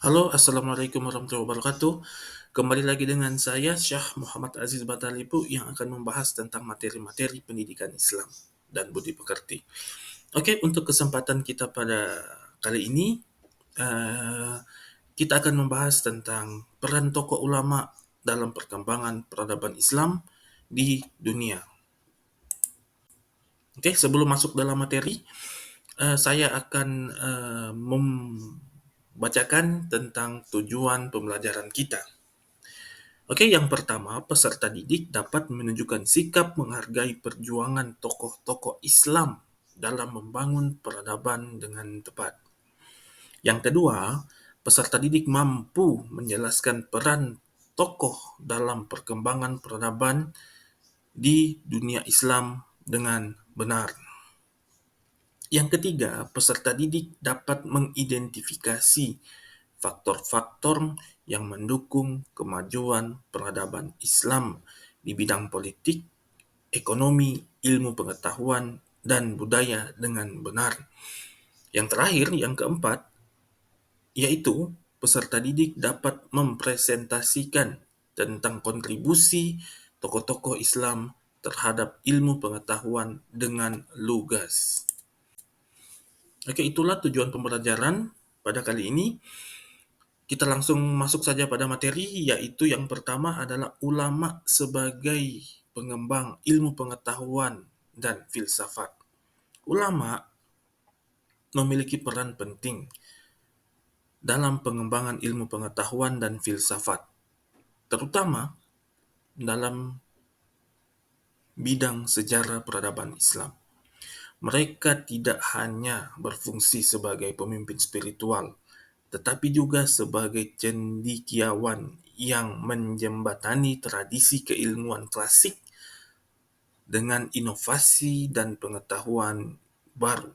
Halo, Assalamualaikum warahmatullahi wabarakatuh. Kembali lagi dengan saya, Syah Muhammad Aziz Batalibu, yang akan membahas tentang materi-materi pendidikan Islam dan budi pekerti. Oke, untuk kesempatan kita pada kali ini, eh, kita akan membahas tentang peran tokoh ulama dalam perkembangan peradaban Islam di dunia. Oke, sebelum masuk dalam materi, saya akan membacakan tentang tujuan pembelajaran kita. Oke, yang pertama, peserta didik dapat menunjukkan sikap menghargai perjuangan tokoh-tokoh Islam dalam membangun peradaban dengan tepat. Yang kedua, peserta didik mampu menjelaskan peran tokoh dalam perkembangan peradaban di dunia Islam dengan benar. Yang ketiga, peserta didik dapat mengidentifikasi faktor-faktor yang mendukung kemajuan peradaban Islam di bidang politik, ekonomi, ilmu pengetahuan, dan budaya dengan benar. Yang terakhir, yang keempat, yaitu peserta didik dapat mempresentasikan tentang kontribusi tokoh-tokoh Islam terhadap ilmu pengetahuan dengan lugas. Oke, itulah tujuan pembelajaran pada kali ini. Kita langsung masuk saja pada materi, yaitu yang pertama adalah ulama sebagai pengembang ilmu pengetahuan dan filsafat. Ulama memiliki peran penting dalam pengembangan ilmu pengetahuan dan filsafat, terutama dalam bidang sejarah peradaban Islam. Mereka tidak hanya berfungsi sebagai pemimpin spiritual, tetapi juga sebagai cendekiawan yang menjembatani tradisi keilmuan klasik dengan inovasi dan pengetahuan baru.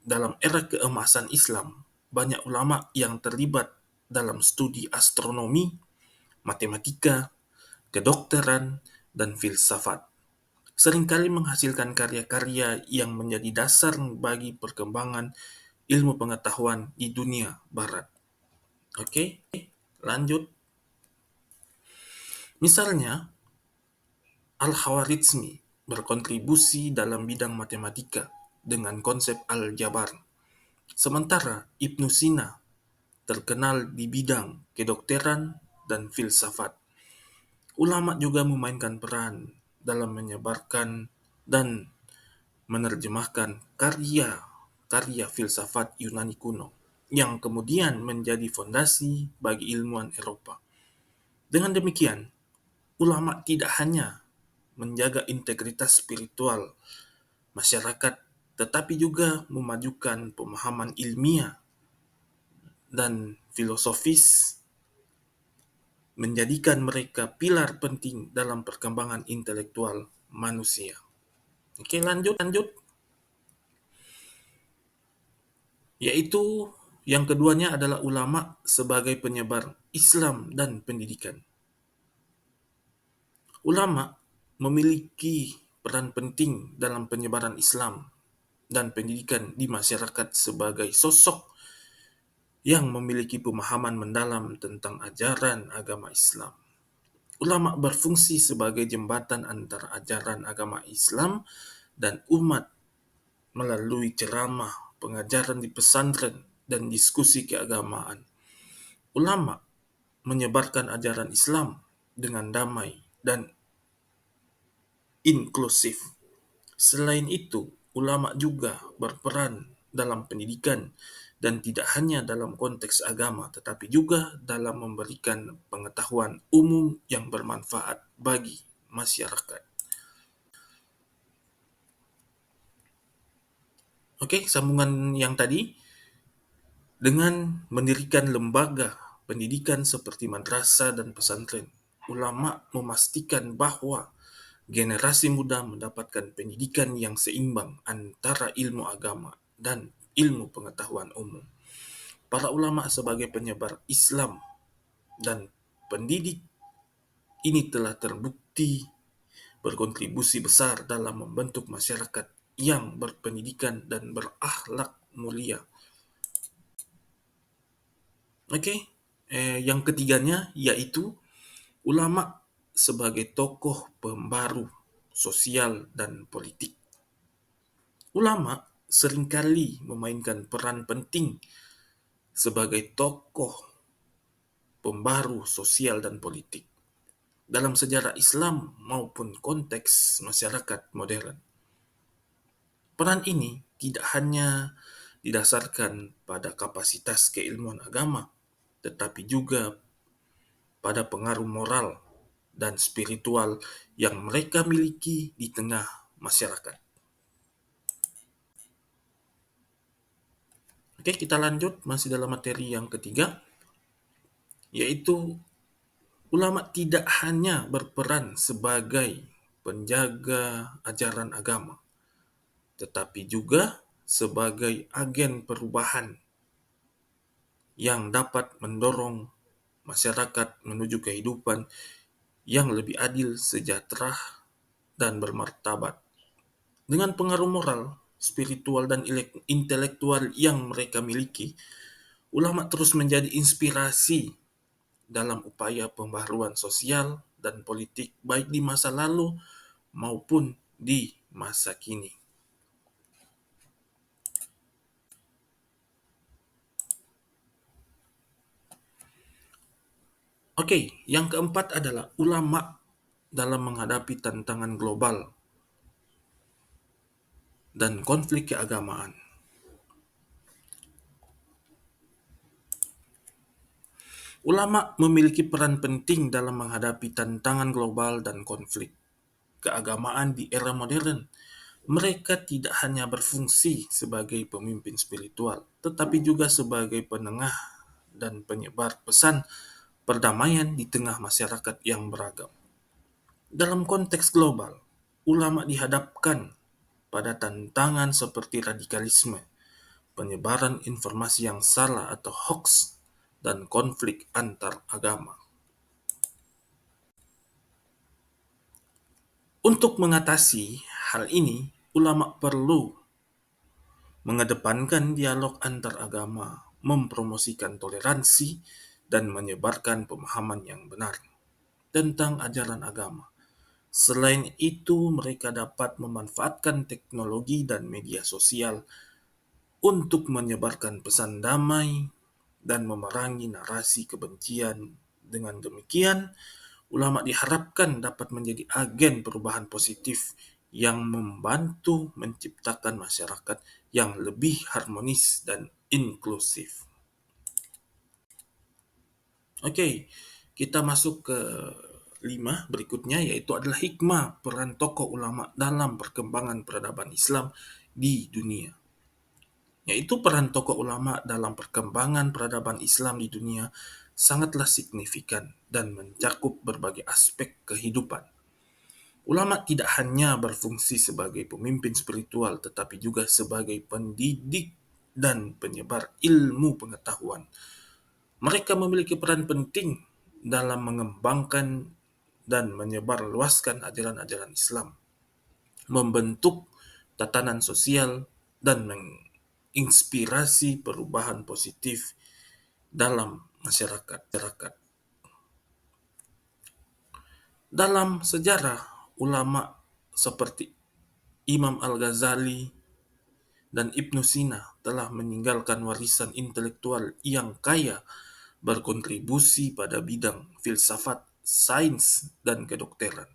Dalam era keemasan Islam, banyak ulama yang terlibat dalam studi astronomi, matematika, kedokteran, dan filsafat. Seringkali menghasilkan karya-karya yang menjadi dasar bagi perkembangan ilmu pengetahuan di dunia barat. Oke, lanjut. Misalnya, Al-Khwarizmi berkontribusi dalam bidang matematika dengan konsep aljabar, sementara Ibnu Sina terkenal di bidang kedokteran dan filsafat. Ulama juga memainkan peran dalam menyebarkan dan menerjemahkan karya-karya filsafat Yunani kuno yang kemudian menjadi fondasi bagi ilmuwan Eropa. Dengan demikian, ulama tidak hanya menjaga integritas spiritual masyarakat, tetapi juga memajukan pemahaman ilmiah dan filosofis, menjadikan mereka pilar penting dalam perkembangan intelektual manusia. Oke, lanjut. Yaitu yang keduanya adalah ulama sebagai penyebar Islam dan pendidikan. Ulama memiliki peran penting dalam penyebaran Islam dan pendidikan di masyarakat sebagai sosok yang memiliki pemahaman mendalam tentang ajaran agama Islam. Ulama berfungsi sebagai jembatan antara ajaran agama Islam dan umat melalui ceramah, pengajaran di pesantren, dan diskusi keagamaan. Ulama menyebarkan ajaran Islam dengan damai dan inklusif. Selain itu, ulama juga berperan dalam pendidikan dan tidak hanya dalam konteks agama, tetapi juga dalam memberikan pengetahuan umum yang bermanfaat bagi masyarakat. Oke, sambungan yang tadi, dengan mendirikan lembaga pendidikan seperti madrasah dan pesantren, ulama memastikan bahwa generasi muda mendapatkan pendidikan yang seimbang antara ilmu agama dan ilmu pengetahuan umum. Para ulama sebagai penyebar Islam dan pendidik ini telah terbukti berkontribusi besar dalam membentuk masyarakat yang berpendidikan dan berakhlak mulia. Oke, yang ketiganya yaitu ulama sebagai tokoh pembaru sosial dan politik. Ulama seringkali memainkan peran penting sebagai tokoh pembaru sosial dan politik dalam sejarah Islam maupun konteks masyarakat modern. Peran ini tidak hanya didasarkan pada kapasitas keilmuan agama, tetapi juga pada pengaruh moral dan spiritual yang mereka miliki di tengah masyarakat. Oke, kita lanjut masih dalam materi yang ketiga, yaitu ulama tidak hanya berperan sebagai penjaga ajaran agama, tetapi juga sebagai agen perubahan yang dapat mendorong masyarakat menuju kehidupan yang lebih adil, sejahtera, dan bermartabat. Dengan pengaruh moral, spiritual, dan intelektual yang mereka miliki, ulama terus menjadi inspirasi dalam upaya pembaharuan sosial dan politik baik di masa lalu maupun di masa kini. Oke, yang keempat adalah ulama dalam menghadapi tantangan global dan konflik keagamaan. Ulama memiliki peran penting dalam menghadapi tantangan global dan konflik keagamaan di era modern. Mereka tidak hanya berfungsi sebagai pemimpin spiritual, tetapi juga sebagai penengah dan penyebar pesan perdamaian di tengah masyarakat yang beragam. Dalam konteks global, ulama dihadapkan pada tantangan seperti radikalisme, penyebaran informasi yang salah atau hoax, dan konflik antar agama. Untuk mengatasi hal ini, ulama perlu mengedepankan dialog antar agama, mempromosikan toleransi, dan menyebarkan pemahaman yang benar tentang ajaran agama. Selain itu, mereka dapat memanfaatkan teknologi dan media sosial untuk menyebarkan pesan damai dan memerangi narasi kebencian. Dengan demikian, ulama diharapkan dapat menjadi agen perubahan positif yang membantu menciptakan masyarakat yang lebih harmonis dan inklusif. Oke, kita masuk ke 5 berikutnya, yaitu adalah hikmah peran tokoh ulama dalam perkembangan peradaban Islam di dunia. Yaitu peran tokoh ulama dalam perkembangan peradaban Islam di dunia sangatlah signifikan dan mencakup berbagai aspek kehidupan. Ulama tidak hanya berfungsi sebagai pemimpin spiritual, tetapi juga sebagai pendidik dan penyebar ilmu pengetahuan. Mereka memiliki peran penting dalam mengembangkan dan menyebarluaskan ajaran-ajaran Islam, membentuk tatanan sosial, dan menginspirasi perubahan positif dalam masyarakat. Dalam sejarah, ulama seperti Imam Al-Ghazali dan Ibnu Sina telah meninggalkan warisan intelektual yang kaya, berkontribusi pada bidang filsafat, sains, dan kedokteran.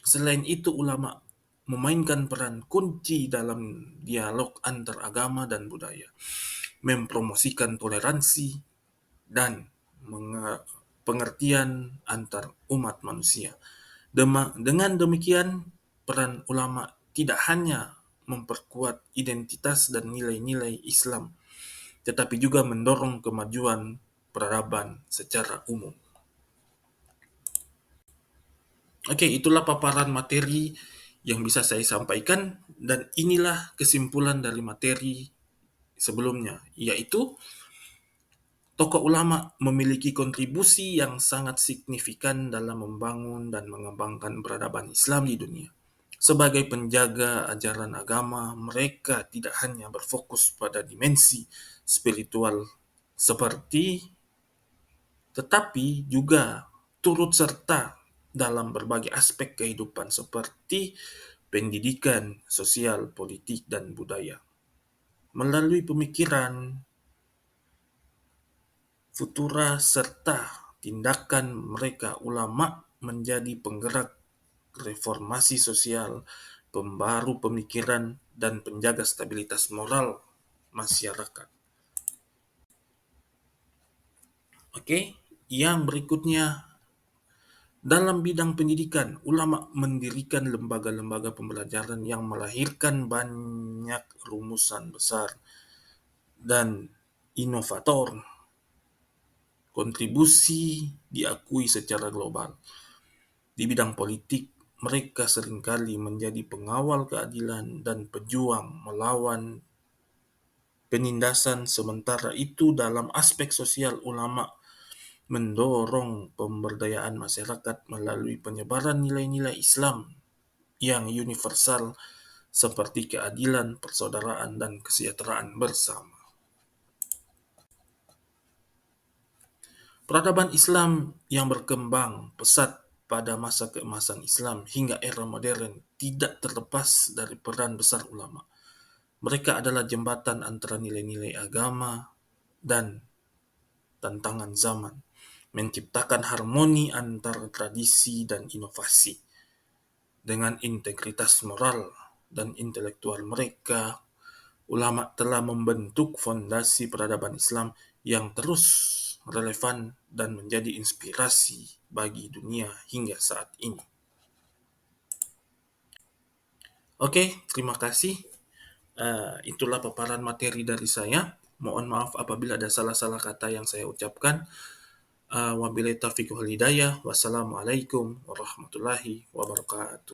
Selain itu, ulama memainkan peran kunci dalam dialog antar agama dan budaya, mempromosikan toleransi dan pengertian antar umat manusia. Dengan demikian, peran ulama tidak hanya memperkuat identitas dan nilai-nilai Islam, tetapi juga mendorong kemajuan peradaban secara umum. Oke, itulah paparan materi yang bisa saya sampaikan, dan inilah kesimpulan dari materi sebelumnya, yaitu tokoh ulama memiliki kontribusi yang sangat signifikan dalam membangun dan mengembangkan peradaban Islam di dunia. Sebagai penjaga ajaran agama, mereka tidak hanya berfokus pada dimensi spiritual seperti tetapi juga turut serta dalam berbagai aspek kehidupan seperti pendidikan, sosial, politik, dan budaya. Melalui pemikiran, futura, serta tindakan mereka, ulama menjadi penggerak reformasi sosial, pembaru pemikiran, dan penjaga stabilitas moral masyarakat. Oke, yang berikutnya, dalam bidang pendidikan, ulama mendirikan lembaga-lembaga pembelajaran yang melahirkan banyak rumusan besar dan inovator. Kontribusi diakui secara global. Di bidang politik, mereka seringkali menjadi pengawal keadilan dan pejuang melawan penindasan. Sementara itu, dalam aspek sosial, ulama mendorong pemberdayaan masyarakat melalui penyebaran nilai-nilai Islam yang universal seperti keadilan, persaudaraan, dan kesejahteraan bersama. Peradaban Islam yang berkembang pesat pada masa keemasan Islam hingga era modern tidak terlepas dari peran besar ulama. Mereka adalah jembatan antara nilai-nilai agama dan tantangan zaman, menciptakan harmoni antara tradisi dan inovasi. Dengan integritas moral dan intelektual mereka, ulama telah membentuk fondasi peradaban Islam yang terus relevan dan menjadi inspirasi bagi dunia hingga saat ini. Oke, terima kasih. Itulah paparan materi dari saya. Mohon maaf apabila ada salah-salah kata yang saya ucapkan. Wabillahi taufiq wal hidayah. Wassalamualaikum warahmatullahi wabarakatuh.